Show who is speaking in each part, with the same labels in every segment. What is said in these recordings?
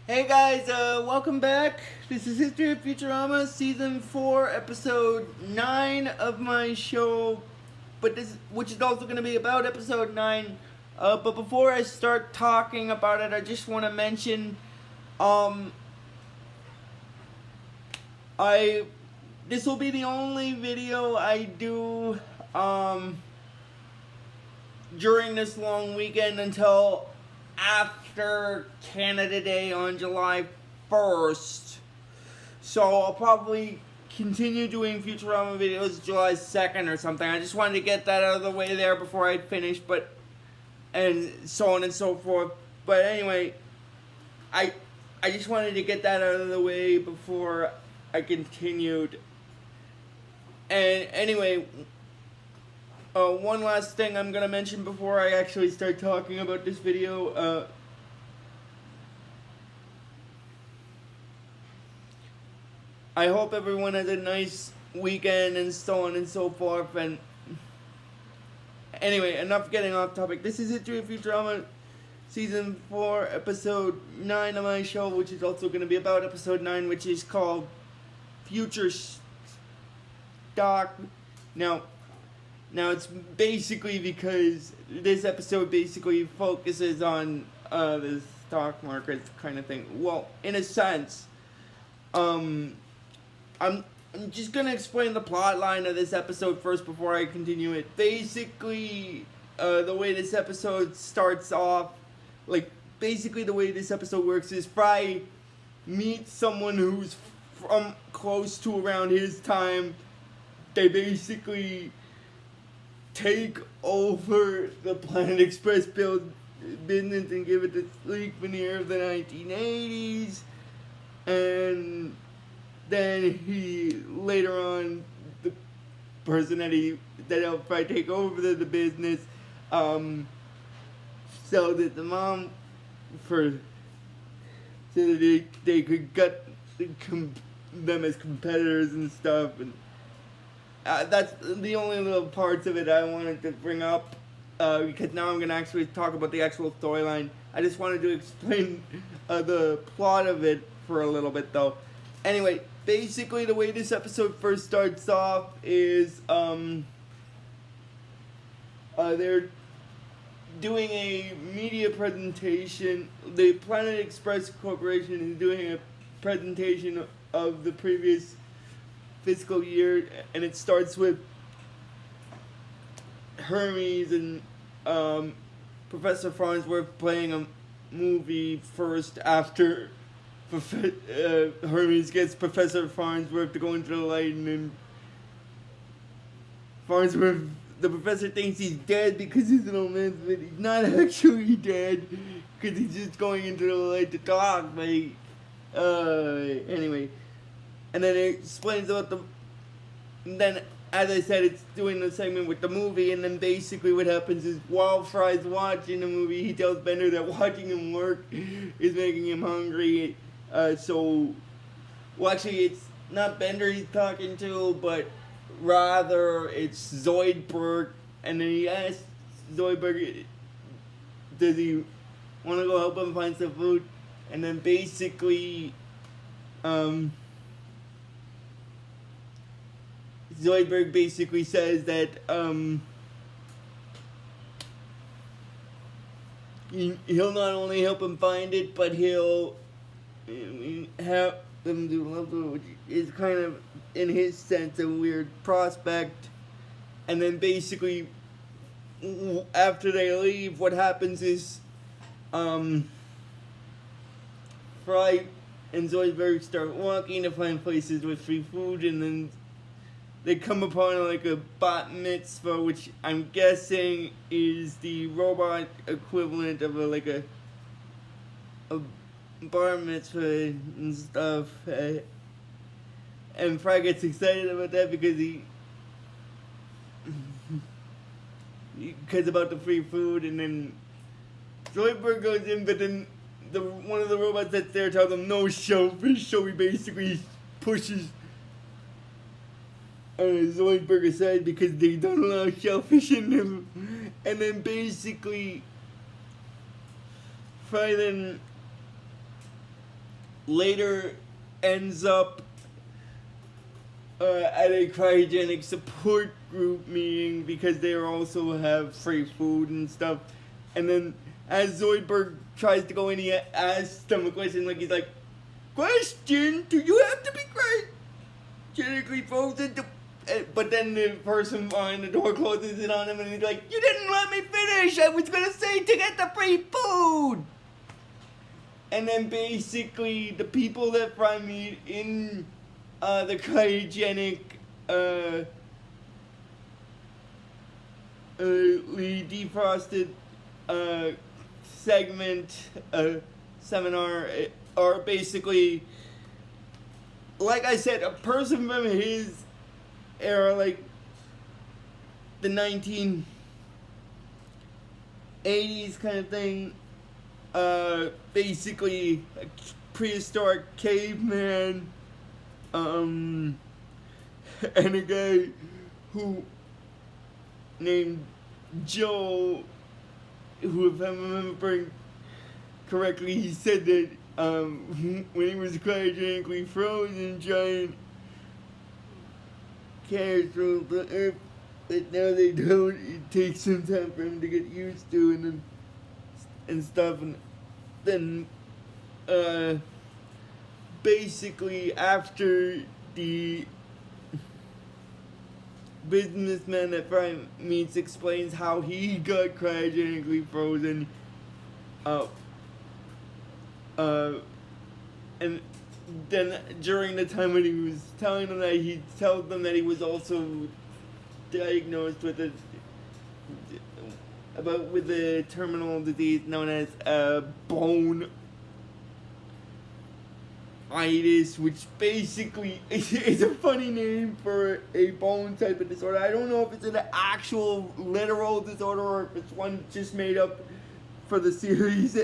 Speaker 1: Hey guys, welcome back. This is History of Futurama, Season 4, Episode 9 of my show, which is also going to be about Episode 9. But before I start talking about it, I just want to mention, um, I, this will be the only video I do, during this long weekend until after Canada Day on July 1st. So I'll probably continue doing Futurama videos July 2nd or something. I just wanted to get that out of the way there before I finish, and so on and so forth. But anyway, I just wanted to get that out of the way before I continued. And anyway, one last thing I'm gonna mention before I actually start talking about this video. I hope everyone has a nice weekend and so on and so forth. And anyway, enough getting off topic. This is History of Futurama, Season 4, Episode 9 of my show, which is also going to be about Episode 9, which is called Future Stock. Now it's basically because this episode basically focuses on the stock market kind of thing. Well, in a sense, I'm just gonna explain the plot line of this episode first before I continue it. Basically, the way this episode starts off, basically the way this episode works is Fry meets someone who's from close to around his time. They basically take over the Planet Express business and give it the sleek veneer of the 1980s, and then he later on, the person that helped Fry take over the business, sells it to Mom so that they could get them as competitors and stuff. And that's the only little parts of it I wanted to bring up, because now I'm going to actually talk about the actual storyline. I just wanted to explain the plot of it for a little bit, though. Anyway, basically the way this episode first starts off is they're doing a media presentation. The Planet Express Corporation is doing a presentation of the previous fiscal year, and it starts with Hermes and Professor Farnsworth playing a movie first after Hermes gets Professor Farnsworth to go into the light, and then the professor thinks he's dead because he's an old man, but he's not actually dead because he's just going into the light to talk. But anyway. And then it explains about then, as I said, it's doing the segment with the movie, and then basically what happens is while Fry's watching the movie, he tells Bender that watching him work is making him hungry. Actually, it's not Bender he's talking to, but rather it's Zoidberg, and then he asks Zoidberg, does he want to go help him find some food? And then basically, Zoidberg basically says that he'll not only help him find it, but he'll help them do love, which is kind of, in his sense, a weird prospect. And then basically, after they leave, what happens is Fry and Zoidberg start walking to find places with free food, and then they come upon a bat mitzvah, which I'm guessing is the robot equivalent of a bar mitzvah and stuff. And Fry gets excited about that because about the free food, and then Zoidberg goes in, but then one of the robots that's there tells him no shellfish, so he basically pushes Zoidberg aside because they don't allow shellfish in them. And then basically Fry then later ends up at a cryogenic support group meeting because they also have free food and stuff. And then as Zoidberg tries to go in, he asks them a question, like he's like, "Question, do you have to be cryogenically frozen to..." But then the person behind the door closes it on him and he's like, "You didn't let me finish! I was gonna say to get the free food!" And then basically the people that Fry meet in the cryogenic defrosted segment seminar are basically, like I said, a person from his era, like the 1980s kind of thing, basically a prehistoric caveman, and a guy who named Joe, who, if I'm remembering correctly, he said that when he was cryogenically frozen, giant carriers through the earth, but now they don't. It takes some time for him to get used to and stuff, and then basically after the businessman that Fry meets explains how he got cryogenically frozen, and then during the time when he was telling them that, he tells them that he was also diagnosed with a terminal disease known as bone itis, which basically is a funny name for a bone type of disorder. I don't know if it's an actual literal disorder or if it's one just made up for the series.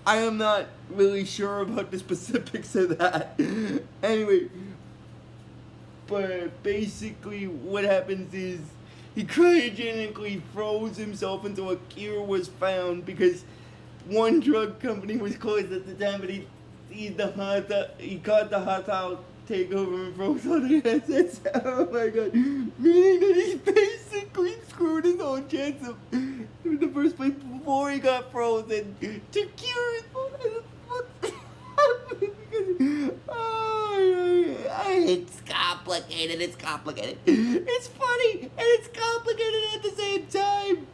Speaker 1: I am not really sure about the specifics of that. Anyway, but basically what happens is he cryogenically froze himself until a cure was found, because one drug company was closed at the time, but he caught the hostile takeover and froze all the assets. Oh my god. Meaning that he basically screwed his own chance of, in the first place, before he got frozen, to cure his own. It's complicated. It's complicated. It's funny and it's complicated at the same time.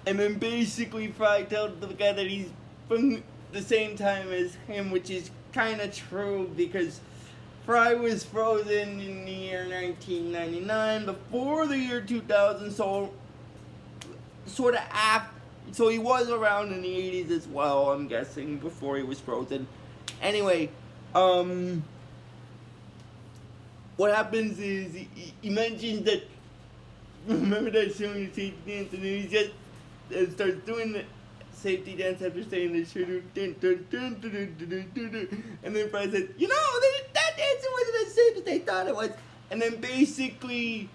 Speaker 1: And then basically Fry tells the guy that he's from the same time as him, which is kind of true, because Fry was frozen in the year 1999, before the year 2000, so sort of after. So he was around in the 80s as well, I'm guessing, before he was frozen. Anyway, what happens is he mentions that, remember that showing the safety dance, and then he just starts doing the safety dance after saying the shooter, and then Fry says, "You know, that dance wasn't as safe as they thought it was." And then basically,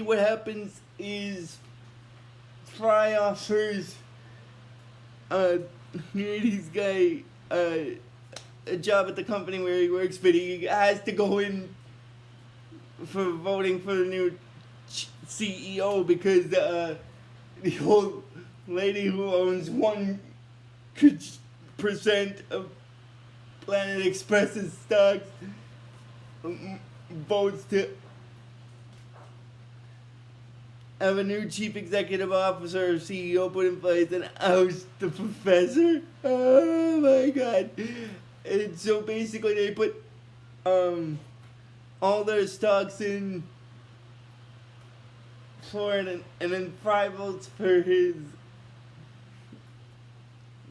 Speaker 1: what happens is Fry offers the 80s guy a job at the company where he works, but he has to go in for voting for the new CEO because the old lady who owns 1% of Planet Express's stocks votes to have a new chief executive officer or CEO put in place and oust the professor. Oh my god. And so basically they put all their stocks in Florida, and then Fry votes for his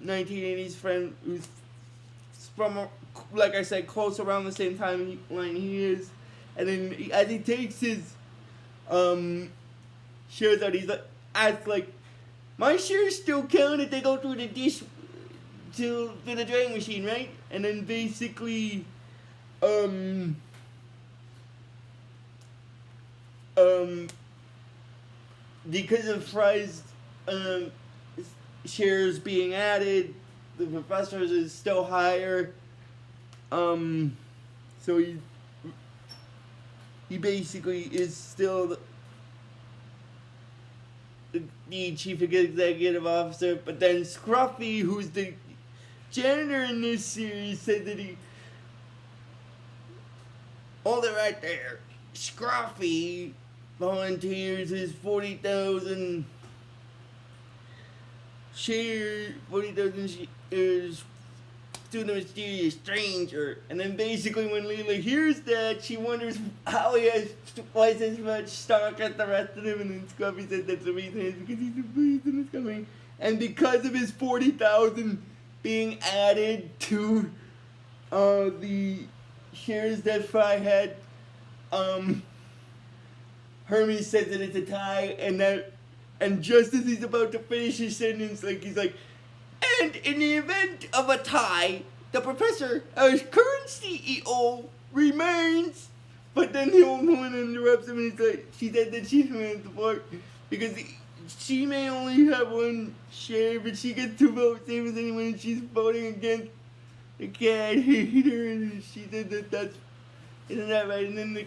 Speaker 1: 1980s friend who's from, like I said, close around the same timeline he is. And then as he takes his shares out, he's like, asks like, "My shares still count if they go through the dish to the drying machine, right?" And then basically because of Fry's um, shares being added, the professor's is still higher. So he basically is still the chief executive officer, but then Scruffy, who's the janitor in this series, said that hold it right there. Scruffy volunteers his 40,000 shares to the mysterious stranger. And then basically when Leela hears that, she wonders how he has twice as much stock as the rest of them. And then Scruffy said that's the reason is because he's the reason it's coming. And because of his 40,000 being added to the shares that Fry had, Hermes says that it's a tie, and just as he's about to finish his sentence, he's like, and in the event of a tie, the professor, as current CEO, remains. But then the old woman interrupts him and he's like, she said that she didn't support because she may only have one share, but she gets 2 votes, same as anyone, and she's voting against the cat hater, and she said that isn't that right? And then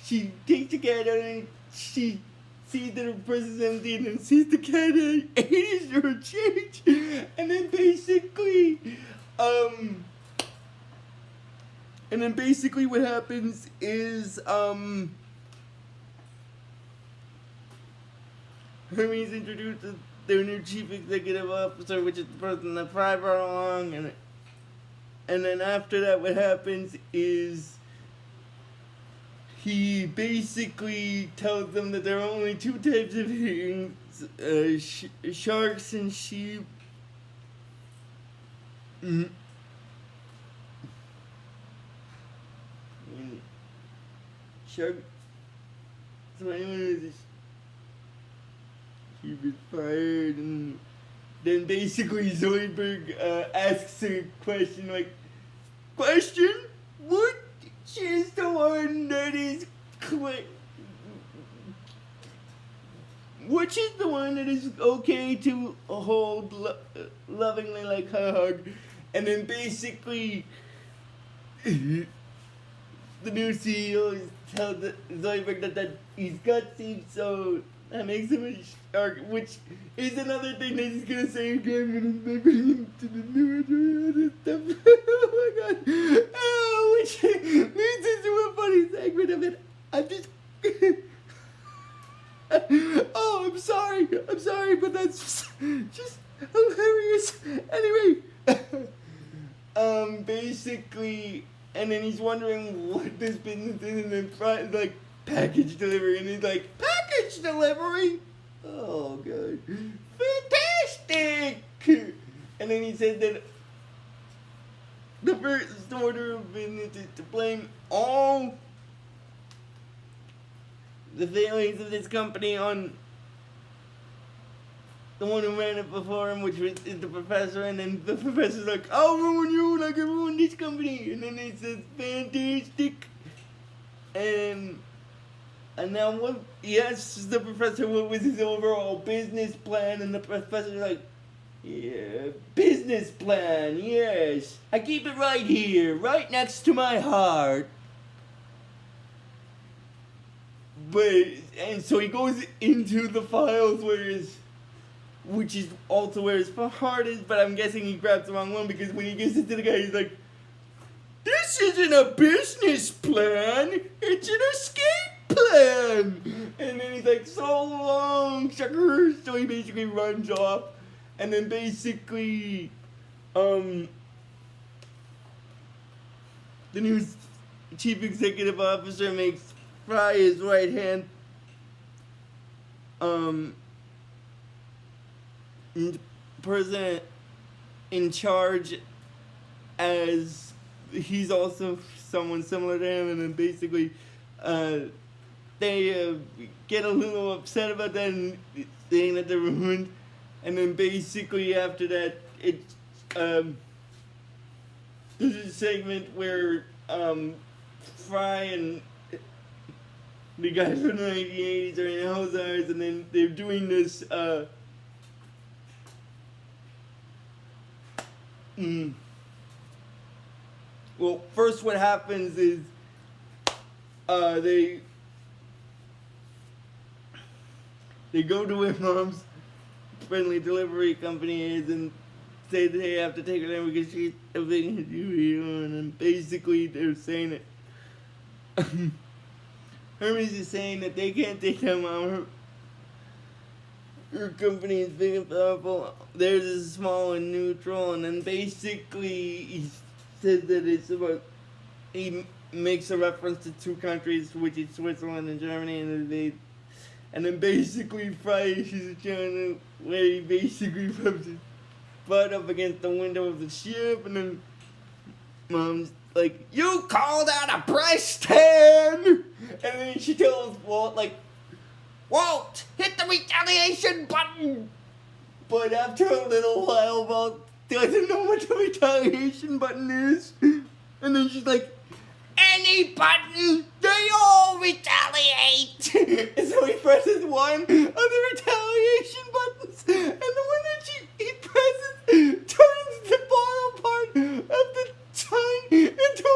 Speaker 1: she takes the cat out and she sees that her purse is empty and then sees the cat and 80s her change. And then basically what happens is Hermes introduces their new chief executive officer, which is the person that Fry brought along, and then after that what happens is he basically tells them that there are only 2 types of things, sharks and sheep. Mm-hmm. Shark. So anyone who's a sheep is fired, and then basically Zoidberg asks a question question? What? She's the one that is which is the one that is okay to hold lovingly like a hug. And then basically the new CEO tells Zoidberg that he's gutsy, so that makes him a shark, which is another thing that he's gonna say again when he's moving into the new stuff. Oh my god. Oh, which leads into a funny segment of it. I'm just oh, I'm sorry, but that's just hilarious. Anyway, basically, and then he's wondering what this business is, and then package delivery, and he's like, package delivery? Oh, God. Fantastic! And then he said that the first order of business is to blame all the failings of this company on the one who ran it before him, which is the professor, and then the professor's like, I'll ruin you like I ruined this company. And then he says, fantastic. And now he asks the professor what was his overall business plan, and the professor's like, yeah, business plan, yes. I keep it right here, right next to my heart. And so he goes into the files which is also where his heart is, but I'm guessing he grabs the wrong one, because when he gives it to the guy, he's like, this isn't a business plan, it's an escape plan. And then he's like, so long, sucker. So he basically runs off, and then basically, the new chief executive officer makes Fry his right hand person in charge, as he's also someone similar to him, and then basically they get a little upset about that and saying that they're ruined, and then basically after that there's a segment where Fry and the guys from the 1980s are in Ozarks, and then they're doing this, well, first what happens is, they go to where Mom's friendly delivery company is and say that they have to take her there because she's having a duty on, and basically they're saying that Hermes is saying that they can't take their mom. Her company is big and powerful. Theirs is small and neutral, and then basically he says that it's about. He makes a reference to two countries, which is Switzerland and Germany, and then basically Friday she's trying to where he basically rubs his butt up against the window of the ship, and then Mom's like, "You call that a press tan?" And then she tells Walt, like, "Walt, hit the retaliation button!" But after a little while, Walt doesn't know what the retaliation button is. And then she's like, "Any button, they all retaliate!" And so he presses one of the retaliation buttons, and the one that he presses turns the bottom part of the tongue into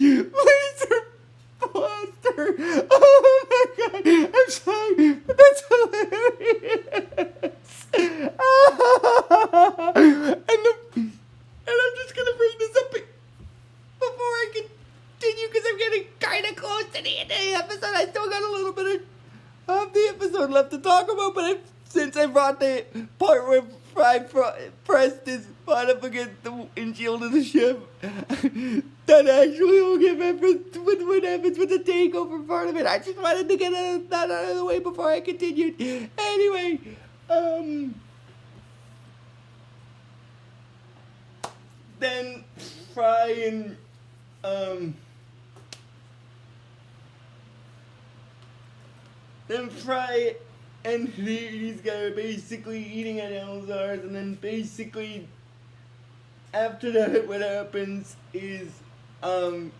Speaker 1: a laser blaster. Oh my god, I'm sorry, but that's hilarious. And I'm just gonna bring this up before I continue because I'm getting kind of close to the end of the episode. I still got a little bit of the episode left to talk about, but since I brought the part where Fry pressed his butt up against the windshield of the ship, that actually will give reference with what happens with the takeover part of it. I just wanted to get that out of the way before I continued. Anyway, then Fry and these guys are basically eating at Elzar's, and then basically after that what happens is the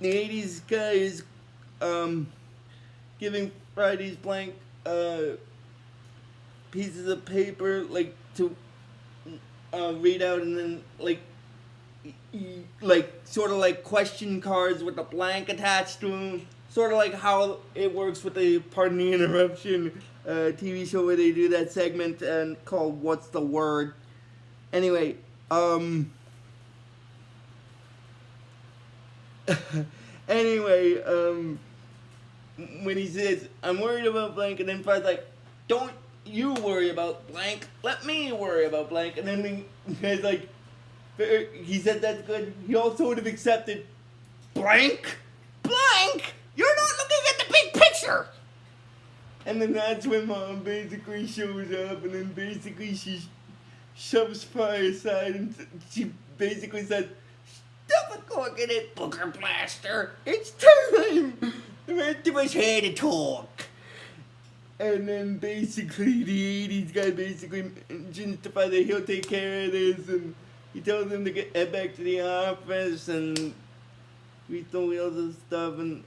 Speaker 1: 80s guy is giving Fry these blank pieces of paper like to read out, and then like sort of like question cards with a blank attached to them, sort of like how it works with the Pardon the Interruption TV show where they do that segment called What's the Word. Anyway, when he says, "I'm worried about blank," and then Fry's like, "Don't you worry about blank, let me worry about blank," and then the guy's like, he said that's good. He also would have accepted blank. Blank? You're not looking at the big picture. And then that's when Mom basically shows up, and then basically she shoves Fry aside, and she basically says, "Stop a cork in it, booger blaster. It's time. The rest of us had a talk." And then basically the 80s guy basically mentions to Fry that he'll take care of this, and he tells him to head back to the office and grease the wheels and stuff, and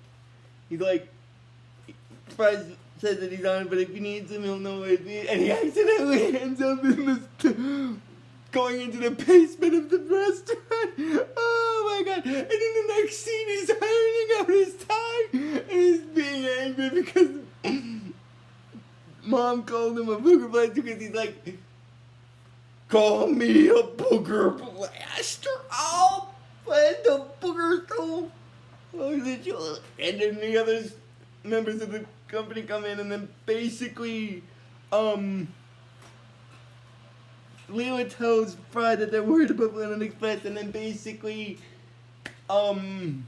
Speaker 1: he's like, Fry says that he's on it, but if he needs him, he'll know it. And he accidentally ends up in going into the basement of the restaurant. Oh my god. And in the next scene, he's ironing out his tie, and he's being angry because Mom called him a booger blaster because he's like, "Call me a booger blaster. I'll blend the booger so." And then the other members of the company come in, and then basically, Leo tells Fry that they're worried about Planet Express, and then basically, Fry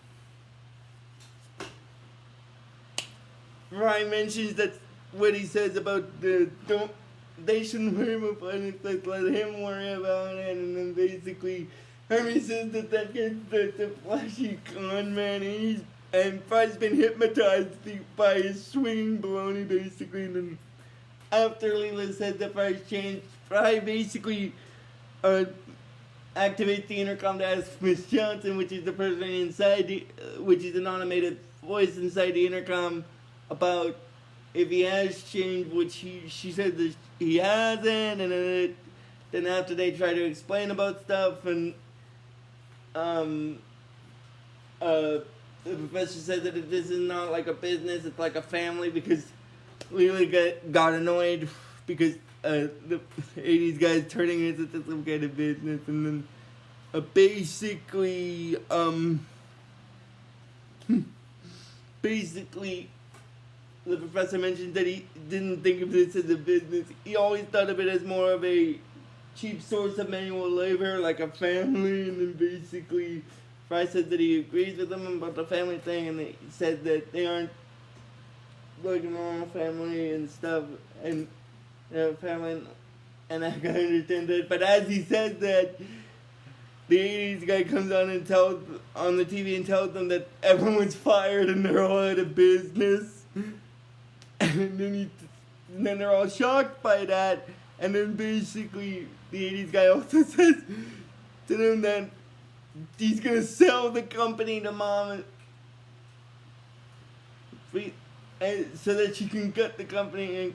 Speaker 1: mentions that what he says about they shouldn't worry about Planet Express, let him worry about it, and then basically, Hermes says that guy's such a flashy con man, and Fry's been hypnotized by his swinging baloney, basically, and then after Leela said that Fry's changed, Fry basically activates the intercom to ask Miss Johnson, which is the person inside, which is an automated voice inside the intercom about if he has changed, which she said that he hasn't, and then after they try to explain about stuff, and the professor said that this is not like a business, it's like a family, because Leela got annoyed because the 80s guys turning it into some kind of business, and then basically the professor mentioned that he didn't think of this as a business. He always thought of it as more of a cheap source of manual labor, like a family, and then basically Fry said that he agrees with them about the family thing, and he said that they aren't like a normal family and stuff, and family, and I can understand that. But as he said that, the 80s guy comes on and tells on the TV and tells them that everyone's fired and they're all out of business, and then they're all shocked by that, and then basically the 80s guy also says to them that he's gonna sell the company to Mom so that she can cut the company and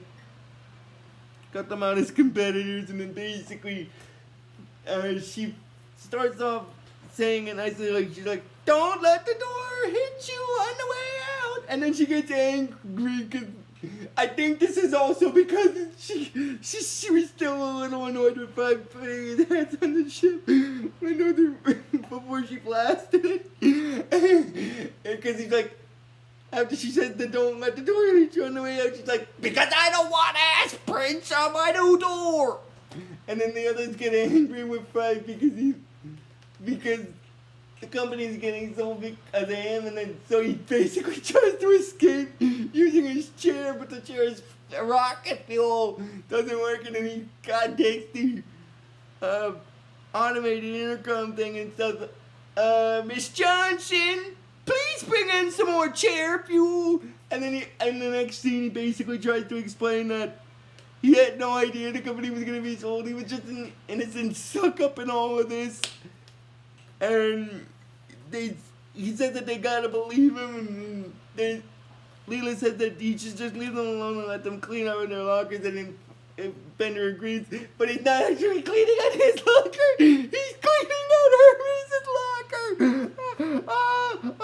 Speaker 1: cut them out as competitors, and then basically she starts off saying it nicely, like she's like, "Don't let the door hit you on the way out," and then she gets angry because I think this is also because she was still a little annoyed with Frank putting his hands on the ship before she blasted it, because he's like, after she said that don't let the door hit you on the way out, she's like, "Because I don't want ass prints on my new door," and then the others get angry with Frank because the company's getting sold because of him, and then so he basically tries to escape using his chair, but the chair's rocket fuel doesn't work, and then he takes the automated intercom thing and says, "Miss Johnson, please bring in some more chair fuel," and then in the next scene he basically tries to explain that he had no idea the company was going to be sold. He was just an innocent suck up in all of this. And he said that they gotta believe him, and Leela said that he should just leave them alone and let them clean out in their lockers, and then Bender agrees, but he's not actually cleaning out his locker, he's cleaning out Hermes' locker!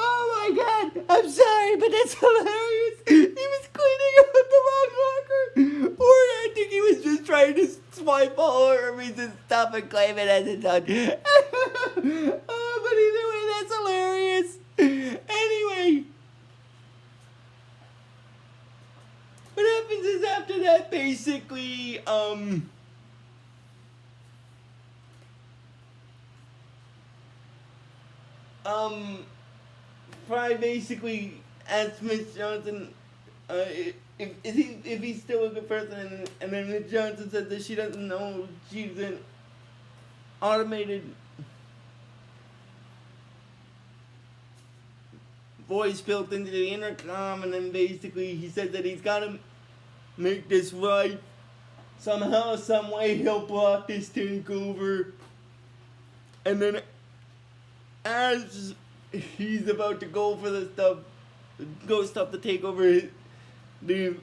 Speaker 1: Oh my god, I'm sorry, but that's hilarious! He was cleaning out the wrong locker! Or I think he was just trying to swipe all Hermes' stuff and claim it as his own. But either way, that's hilarious. Anyway, what happens is after that, basically, Fry basically asks Miss Johnson if he's still a good person, and then Miss Johnson said that she doesn't know she's an automated voice built into the intercom, and then basically he said that he's got to make this right. Somehow, some way, he'll block this takeover. And then as he's about to go for the stuff to take over, the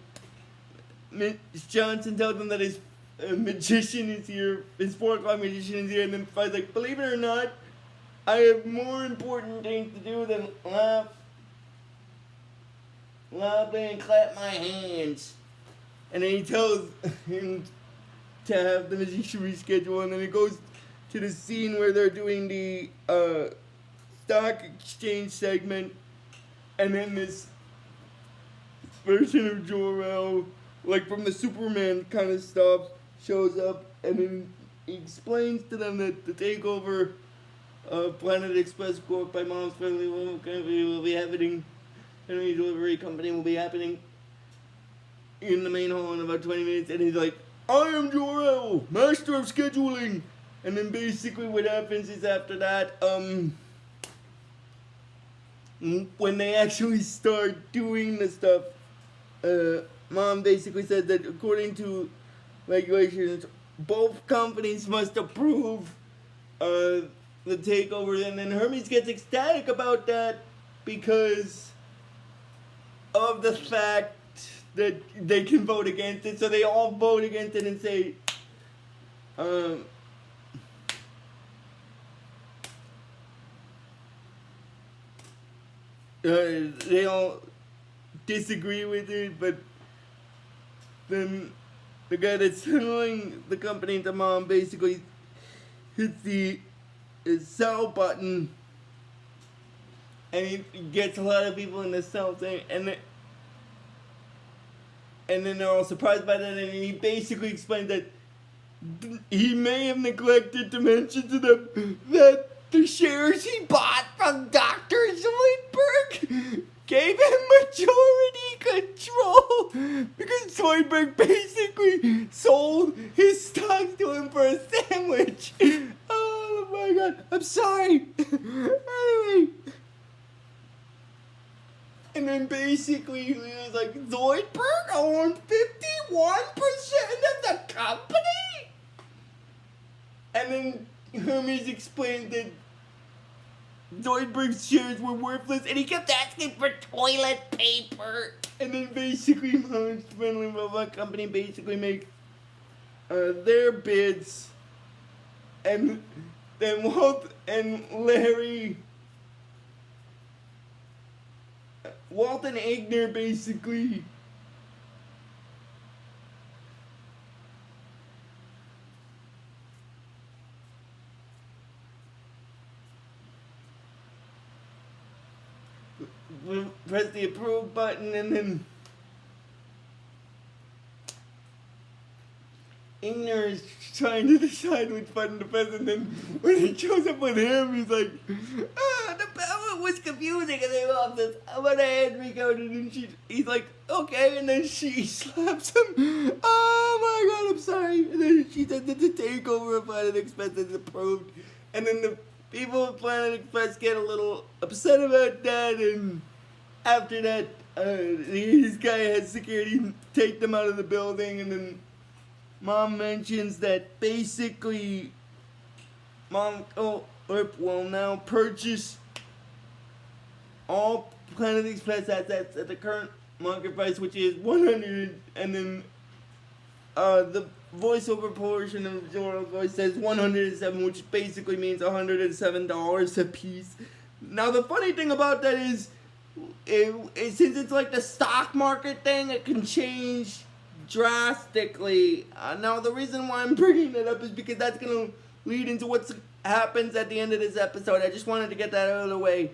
Speaker 1: Miss Johnson tells him that his magician is here, his 4 o'clock magician is here, and then Fry's like, "Believe it or not, I have more important things to do than laugh loudly and clap my hands." And then he tells him to have the magician reschedule, and then it goes to the scene where they're doing the stock exchange segment, and then this version of Jor-El, like from the Superman kind of stuff, shows up, and then he explains to them that the takeover of Planet Express Corp by Mom's Friendly Woman Company will be happening, and the delivery company will be happening in the main hall in about 20 minutes, and he's like, "I am Jor-El, master of scheduling." And then basically what happens is after that, when they actually start doing the stuff, Mom basically said that according to regulations, both companies must approve the takeover, and then Hermes gets ecstatic about that because of the fact that they can vote against it, so they all vote against it and say, they all disagree with it, but then the guy that's selling the company to Mom basically hits the sell button, and he gets a lot of people in the sell thing, and then they're all surprised by that, and he basically explains that he may have neglected to mention to them that the shares he bought from Dr. Zoidberg gave him majority control, because Zoidberg basically sold his stocks to him for a sandwich. Oh my god, I'm sorry. Anyway. And then basically he was like, Zoidberg owned 51% of the company? And then Hermes explained that Zoidberg's shares were worthless, and he kept asking for toilet paper. And then basically Mom's Friendly Robot Company basically makes their bids, and then Walt and Igner basically press the approve button, and then Igner is trying to decide which button to press, and then when he shows up with him, he's like, the ballot was confusing, and they love this. I want to hand recoded, and he's like, okay, and then she slaps him. Oh my god, I'm sorry. And then she said that the takeover of Planet Express is approved, and then the people of Planet Express get a little upset about that, and after that, this guy has security take them out of the building, and then Mom mentions that basically Mom will now purchase all Planet Express assets at the current market price, which is 100, and then the voiceover portion of Zoro's voice says 107, which basically means $107 a piece. Now the funny thing about that is, since it's like the stock market thing, it can change drastically. Now the reason why I'm bringing that up is because that's going to lead into what happens at the end of this episode. I just wanted to get that out of the way.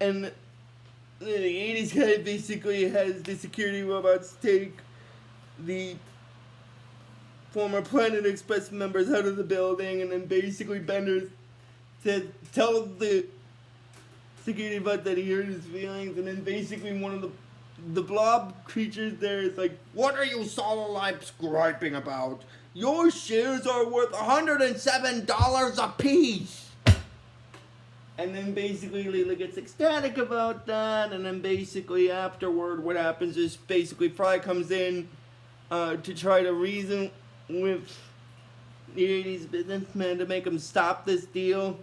Speaker 1: And the 80s guy basically has the security robots take the former Planet Express members out of the building, and then basically Bender tells the security bot that he hurt his feelings, and then basically one of the blob creatures there is like, what are you Sololites griping about? Your shares are worth $107 a piece. And then basically Leela gets ecstatic about that, and then basically afterward what happens is basically Fry comes in to try to reason with the 80s businessman to make him stop this deal.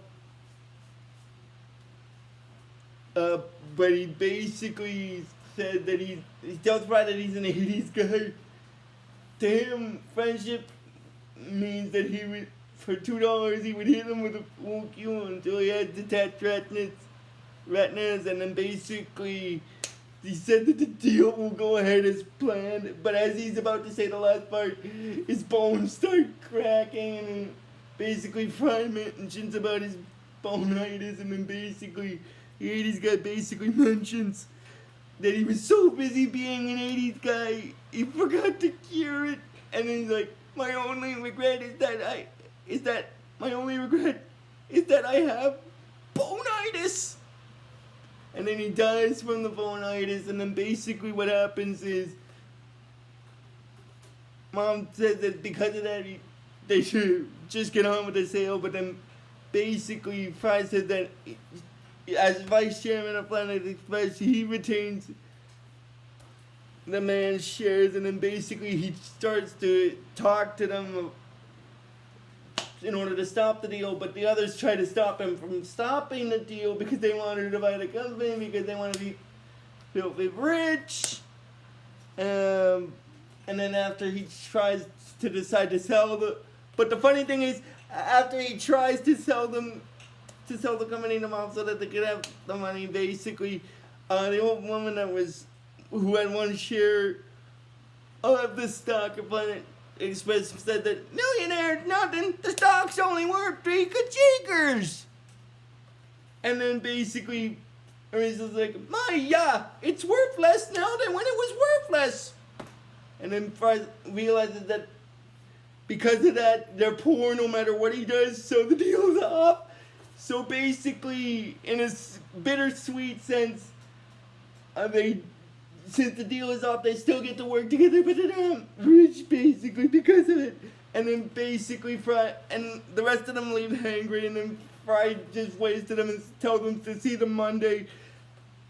Speaker 1: But he basically said that he tells Fry that he's an 80s guy. To him, friendship means that he would, for $2, he would hit him with a full Q until he had detached retinas, and then basically he said that the deal will go ahead as planned, but as he's about to say the last part, his bones start cracking, and then basically Fry mentions about his bonitis, and then basically the 80s guy basically mentions that he was so busy being an 80s guy, he forgot to cure it, and then he's like, my only regret is that I have bonitis. And then he dies from the bonitis, and then basically what happens is Mom says that because of that they should just get on with the sale, but then basically Fry said that as vice chairman of Planet Express, he retains the man's shares, and then basically he starts to talk to them in order to stop the deal, but the others try to stop him from stopping the deal because they wanted to buy the company, because they want to be filthy rich. And then after he tries to decide to sell but the funny thing is, after he tries to sell the company to mom so that they could have the money, basically, the old woman who had one share of the stock of Planet Express said that millionaire's nothing, the stock's only worth 3 kachikers. And then basically, Arizo's like, it's worth less now than when it was worthless. And then Fry realizes that because of that, they're poor no matter what he does, so the deal's off. So basically, in a bittersweet sense, since the deal is off, they still get to work together, but they're rich, basically, because of it. And then basically Fry, and the rest of them leave angry, and then Fry just waits to them and tells them to see them Monday.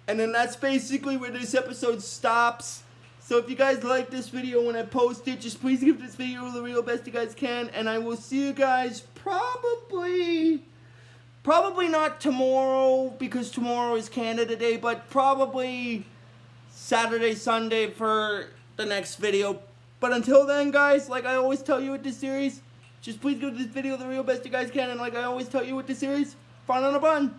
Speaker 1: And then that's basically where this episode stops. So if you guys like this video when I post it, just please give this video the real best you guys can, and I will see you guys probably not tomorrow, because tomorrow is Canada Day, but probably Saturday, Sunday for the next video. But until then, guys, like I always tell you with this series, just please give this video the real best you guys can, and like I always tell you with this series, fun on a bun.